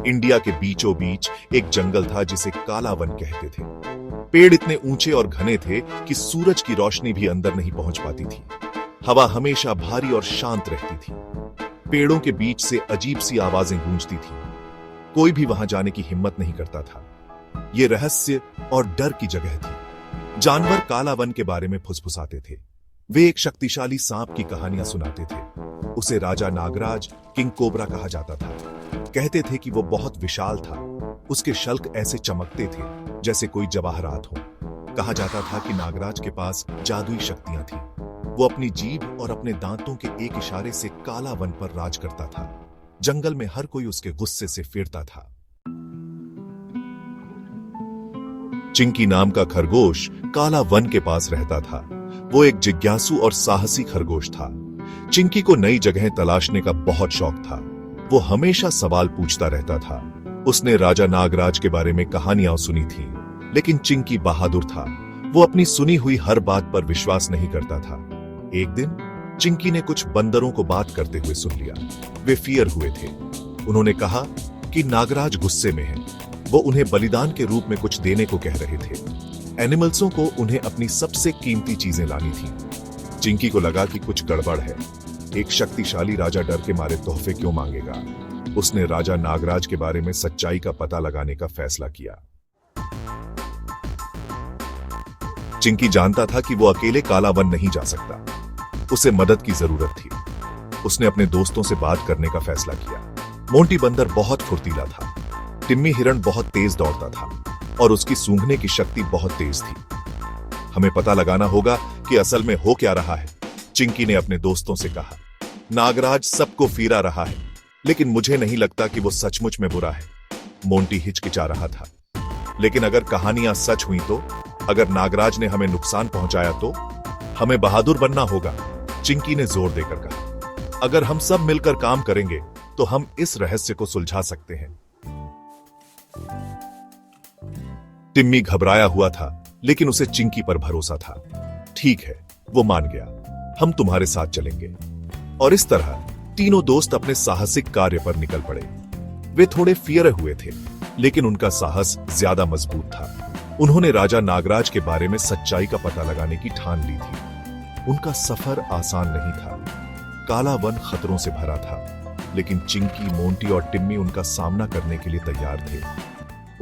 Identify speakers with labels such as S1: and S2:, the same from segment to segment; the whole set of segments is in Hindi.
S1: इंडिया के बीचों बीच एक जंगल था जिसे काला वन कहते थे। पेड़ इतने ऊंचे और घने थे कि सूरज की रोशनी भी अंदर नहीं पहुंच पाती थी। हवा हमेशा भारी और शांत रहती थी। पेड़ों के बीच से अजीब सी आवाजें गूंजती थी। कोई भी वहां जाने की हिम्मत नहीं करता था। यह रहस्य और डर की जगह थी। जानवर काला वन के बारे में फुसफुसाते थे। वे एक शक्तिशाली सांप की कहानियां सुनाते थे। उसे राजा नागराज, किंग कोबरा कहा जाता था। कहते थे कि वो बहुत विशाल था। उसके शल्क ऐसे चमकते थे जैसे कोई जवाहरात हो। कहा जाता था कि नागराज के पास जादुई शक्तियां थी। वो अपनी जीभ और अपने दांतों के एक इशारे से काला वन पर राज करता था। जंगल में हर कोई उसके गुस्से से फिरता था। चिंकी नाम का खरगोश काला वन के पास रहता था। वो एक जिज्ञासु और साहसी खरगोश था। चिंकी को नई जगहें तलाशने का बहुत शौक था। वो हमेशा सवाल पूछता रहता था। उसने राजा नागराज के बारे में कहानियां सुनी थी, लेकिन चिंकी बहादुर था। वो अपनी सुनी हुई हर बात पर विश्वास नहीं करता था। एक दिन चिंकी ने कुछ बंदरों को बात करते हुए सुन लिया। वे फियर हुए थे। उन्होंने कहा कि नागराज गुस्से में है। वो उन्हें बलिदान के रूप में कुछ देने को कह रहे थे। एनिमल्सों को उन्हें अपनी सबसे कीमती चीजें लानी थी। चिंकी को लगा कि कुछ गड़बड़ है। एक शक्तिशाली राजा डर के मारे तोहफे क्यों मांगेगा? उसने राजा नागराज के बारे में सच्चाई का पता लगाने का फैसला किया। चिंकी जानता था कि वो अकेले काला वन नहीं जा सकता। उसे मदद की जरूरत थी। उसने अपने दोस्तों से बात करने का फैसला किया। मोंटी बंदर बहुत फुर्तीला था। टिम्मी हिरण बहुत तेज दौड़ता था और उसकी सूंघने की शक्ति बहुत तेज थी। हमें पता लगाना होगा कि असल में हो क्या रहा है, चिंकी ने अपने दोस्तों से कहा। नागराज सबको फीरा रहा है, लेकिन मुझे नहीं लगता कि वो सचमुच में बुरा है। मोंटी हिचकिचा रहा था। लेकिन अगर कहानियां सच हुई तो? अगर नागराज ने हमें नुकसान पहुंचाया तो? हमें बहादुर बनना होगा, चिंकी ने जोर देकर कहा। अगर हम सब मिलकर काम करेंगे तो हम इस रहस्य को सुलझा सकते हैं। टिम्मी घबराया हुआ था, लेकिन उसे चिंकी पर भरोसा था। ठीक है, वो मान गया। हम तुम्हारे साथ चलेंगे। और इस तरह तीनों दोस्त अपने साहसिक कार्य पर निकल पड़े। वे थोड़े फियर हुए थे, लेकिन उनका साहस ज्यादा मजबूत था। उन्होंने राजा नागराज के बारे में सच्चाई का पता लगाने की ठान ली थी। उनका सफर आसान नहीं था। काला वन खतरों से भरा था, लेकिन चिंकी, मोंटी और टिम्मी उनका सामना करने के लिए तैयार थे।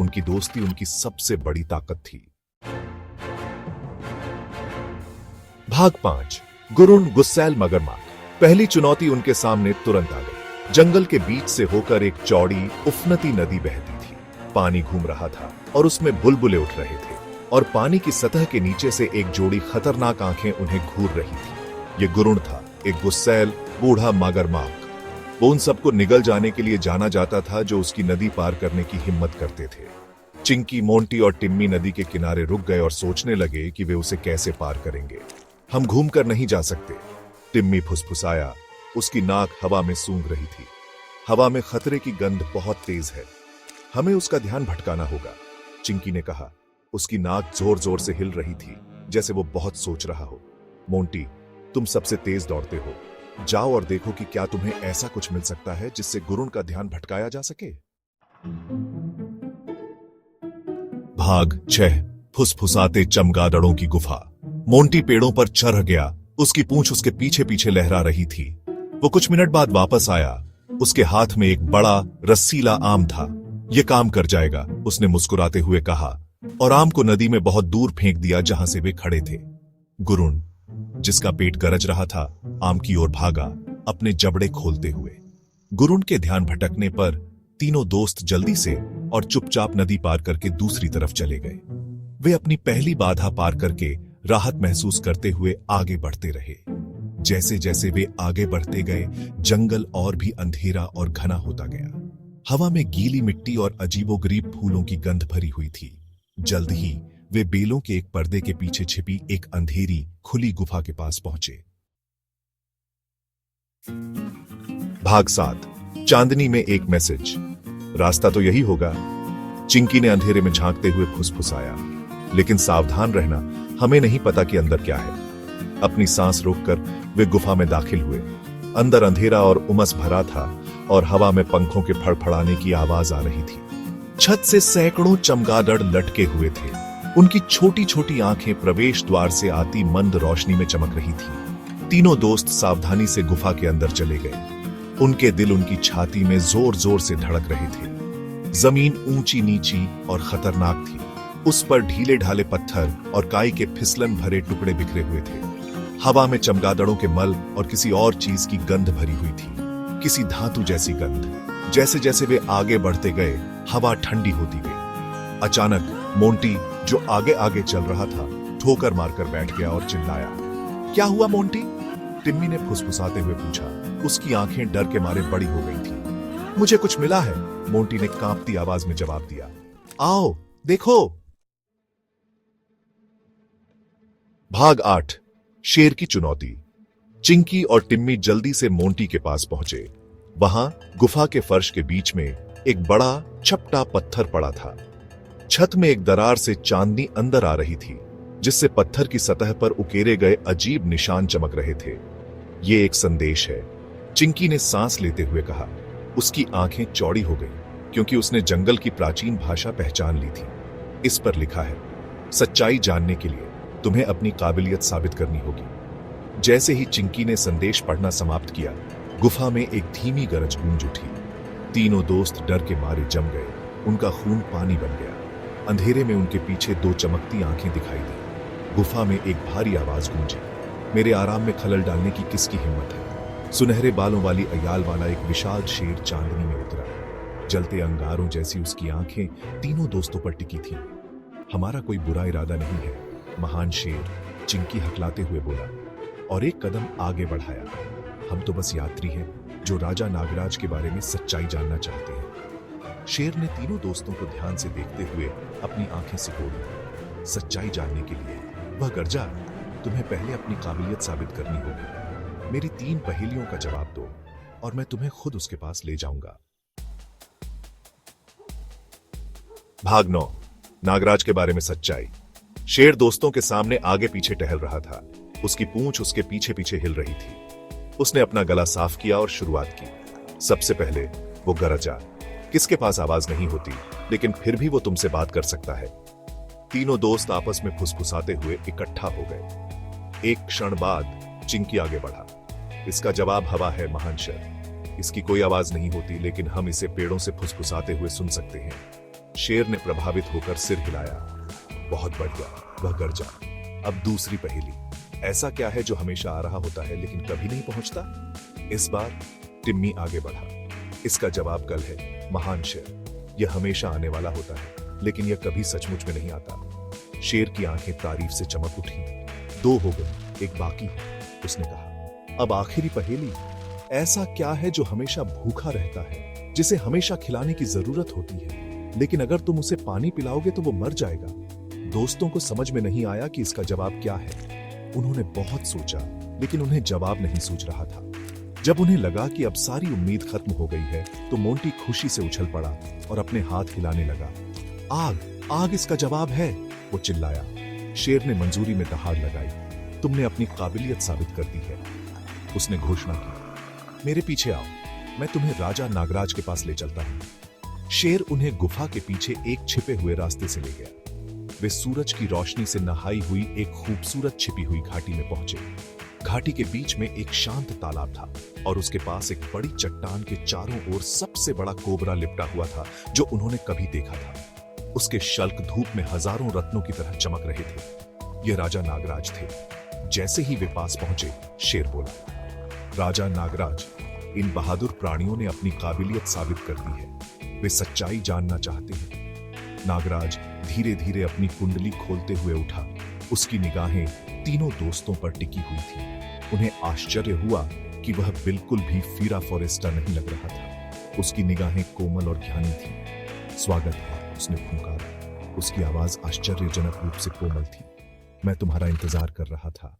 S1: उनकी दोस्ती उनकी सबसे बड़ी ताकत थी। भाग 5। गुरुण गुस्सैल मगरमच्छ। पहली चुनौती उनके सामने तुरंत आ गई। जंगल के बीच से होकर एक चौड़ी उफनती नदी बहती थी। पानी घूम रहा था और उसमें बुलबुले उठ रहे थे, और पानी की सतह के नीचे से एक जोड़ी खतरनाक आंखें उन्हें घूर रही थी। यह गुरुण था, एक गुस्सैल बूढ़ा मगरमच्छ। वो उन सबको निगल जाने के लिए जाना जाता था जो उसकी नदी पार करने की हिम्मत करते थे। चिंकी, मोंटी और टिम्मी नदी के किनारे रुक गए और सोचने लगे कि वे उसे कैसे पार करेंगे। हम घूमकर नहीं जा सकते, टिम्मी फुसफुसाया। उसकी नाक हवा में सूंघ रही थी। हवा में खतरे की गंध बहुत तेज है। हमें उसका ध्यान भटकाना होगा, चिंकी ने कहा। उसकी नाक जोर जोर से हिल रही थी, जैसे वो बहुत सोच रहा हो। मोंटी, तुम सबसे तेज दौड़ते हो। जाओ और देखो कि क्या तुम्हें ऐसा कुछ मिल सकता है जिससे गुरुण का ध्यान भटकाया जा सके। भाग 6। फुसफुसाते चमगादड़ों की गुफा। मोंटी पेड़ों पर चढ़ गया। उसकी पूंछ उसके पीछे पीछे लहरा रही थी। वो कुछ मिनट बाद वापस आया। उसके हाथ में एक बड़ा रसीला आम था। यह काम कर जाएगा, उसने मुस्कुराते हुए कहा, और आम को नदी में बहुत दूर फेंक दिया जहां से वे खड़े थे। गुरुण, जिसका पेट गरज रहा था, आम की ओर भागा, अपने जबड़े खोलते हुए। गुरुण के ध्यान भटकने पर तीनों दोस्त जल्दी से और चुपचाप नदी पार करके दूसरी तरफ चले गए। वे अपनी पहली बाधा पार करके राहत महसूस करते हुए आगे बढ़ते रहे। जैसे जैसे वे आगे बढ़ते गए, जंगल और भी अंधेरा और घना होता गया। हवा में गीली मिट्टी और अजीबोगरीब फूलों की गंध भरी हुई थी। जल्द ही वे बेलों के एक पर्दे के पीछे छिपी एक अंधेरी खुली गुफा के पास पहुंचे। भाग 7। चांदनी में एक मैसेज। रास्ता तो यही होगा, चिंकी ने अंधेरे में झांकते हुए फुसफुसाया। लेकिन सावधान रहना, हमें नहीं पता कि अंदर क्या है। अपनी सांस रोककर वे गुफा में दाखिल हुए। अंदर अंधेरा और उमस भरा था और हवा में पंखों के फड़फड़ाने की आवाज आ रही थी। छत से सैकड़ों चमगादड़ लटके हुए थे। उनकी छोटी छोटी आंखें प्रवेश द्वार से आती मंद रोशनी में चमक रही थी। तीनों दोस्त सावधानी से गुफा के अंदर चले गए। उनके दिल उनकी छाती में जोर जोर से धड़क रहे थे। जमीन ऊंची नीची और खतरनाक थी। उस पर ढीले ढाले पत्थर और काई के फिसलन भरे टुकड़े बिखरे हुए थे। हवा में चमगादड़ों के मल और किसी और चीज की गंध भरी हुई थी, किसी धातु जैसी गंध। जैसे जैसे वे आगे बढ़ते गए, हवा ठंडी होती गई। अचानक मोंटी, जो आगे आगे चल रहा था, ठोकर मारकर बैठ गया और चिल्लाया। क्या हुआ मोंटी? टिम्मी ने फुसफुसाते हुए पूछा। उसकी आंखें डर के मारे बड़ी हो गई थी। मुझे कुछ मिला है, मोंटी ने कांपती आवाज में जवाब दिया। आओ देखो। भाग 8, शेर की चुनौती। चिंकी और टिम्मी जल्दी से मोंटी के पास पहुंचे। वहां गुफा के फर्श के बीच में एक बड़ा चपटा पत्थर पड़ा था। छत में एक दरार से चांदनी अंदर आ रही थी, जिससे पत्थर की सतह पर उकेरे गए अजीब निशान चमक रहे थे। ये एक संदेश है, चिंकी ने सांस लेते हुए कहा। उसकी आंखें चौड़ी हो गईं, क्योंकि उसने जंगल की प्राचीन भाषा पहचान ली थी। इस पर लिखा है, सच्चाई जानने के लिए तुम्हें अपनी काबिलियत साबित करनी होगी। जैसे ही चिंकी ने संदेश पढ़ना समाप्त किया, गुफा में एक धीमी गरज गूंज उठी। तीनों दोस्त डर के मारे जम गए। उनका खून पानी बन गया। अंधेरे में उनके पीछे दो चमकती आंखें दिखाई दी। गुफा में एक भारी आवाज गूंजी। मेरे आराम में खलल डालने की किसकी हिम्मत है? सुनहरे बालों वाली अयाल वाला एक विशाल शेर चांदनी में उतरा। जलते अंगारों जैसी उसकी आंखें तीनों दोस्तों पर टिकी थीं। हमारा कोई बुरा इरादा नहीं है, महान शेर, चिंकी हकलाते हुए बोला और एक कदम आगे बढ़ाया। हम तो बस यात्री हैं जो राजा नागराज के बारे में सच्चाई जानना चाहते हैं। शेर ने तीनों दोस्तों को ध्यान से देखते हुए अपनी आंखें सिकोड़ी। सच्चाई जानने के लिए वह गरजा, तुम्हें पहले अपनी काबिलियत साबित करनी होगी। मेरी 3 पहेलियों का जवाब दो और मैं तुम्हें खुद उसके पास ले जाऊंगा। भाग 9, नागराज के बारे में सच्चाई। शेर दोस्तों के सामने आगे पीछे टहल रहा था। उसकी पूंछ उसके पीछे पीछे हिल रही थी। उसने अपना गला साफ किया और शुरुआत की। सबसे पहले वो गरजा। किसके पास आवाज नहीं होती, लेकिन फिर भी वो तुमसे बात कर सकता है। तीनों दोस्त आपस में फुसफुसाते हुए इकट्ठा हो गए। एक क्षण बाद चिंकी आगे बढ़ा। इसका जवाब हवा है, महान शेर। इसकी कोई आवाज नहीं होती, लेकिन हम इसे पेड़ों से फुसफुसाते हुए सुन सकते हैं। शेर ने प्रभावित होकर सिर हिलाया। बहुत बढ़िया, वह गरजा। अब दूसरी पहेली। ऐसा क्या है जो हमेशा आ रहा होता है लेकिन कभी नहीं पहुंचता? इस बार टिम्मी आगे बढ़ा। इसका जवाब कल है, महान शेर। यह हमेशा आने वाला होता है, लेकिन यह कभी सचमुच में नहीं आता। शेर की आंखें तारीफ से चमक उठी। 2 हो गई, एक बाकी है, उसने कहा। अब आखिरी पहेली। ऐसा क्या है जो हमेशा भूखा रहता है, जिसे हमेशा खिलाने की जरूरत होती है, लेकिन अगर तुम उसे पानी पिलाओगे तो वो मर जाएगा? दोस्तों को समझ में नहीं आया कि इसका जवाब क्या है। उन्होंने बहुत सोचा, लेकिन उन्हें जवाब नहीं सूझ रहा था। जब उन्हें लगा कि अब सारी उम्मीद खत्म हो गई है, तो मोंटी खुशी से उछल पड़ा और अपने हाथ हिलाने लगा। आग, आग इसका जवाब है, वो चिल्लाया। शेर ने मंजूरी में दहाड़ लगाई। तुमने अपनी काबिलियत साबित कर दी है, उसने घोषणा की। मेरे पीछे आओ, मैं तुम्हें राजा नागराज के पास ले चलता हूं। शेर उन्हें गुफा के पीछे एक छिपे हुए रास्ते से ले गया। वे सूरज की रोशनी से नहाई हुई एक खूबसूरत छिपी हुई घाटी में पहुंचे। घाटी के बीच में एक शांत तालाब था और उसके पास एक बड़ी चट्टान के चारों ओर सबसे बड़ा कोबरा लिपटा हुआ था जो उन्होंने कभी देखा था। उसके शल्क धूप में हजारों रत्नों की तरह चमक रहे थे। ये राजा नागराज थे। जैसे ही वे पास पहुंचे, शेर बोला, राजा नागराज, इन बहादुर प्राणियों ने अपनी काबिलियत साबित कर दी है। वे सच्चाई जानना चाहते हैं। नागराज धीरे धीरे अपनी कुंडली खोलते हुए उठा। उसकी निगाहें तीनों दोस्तों पर टिकी हुई थी। उन्हें आश्चर्य हुआ कि वह बिल्कुल भी फीरा फॉरेस्टा नहीं लग रहा था। उसकी निगाहें कोमल और ज्ञानी थीं। स्वागत है, उसने फूंकारा। उसकी आवाज आश्चर्यजनक रूप से कोमल थी। मैं तुम्हारा इंतजार कर रहा था।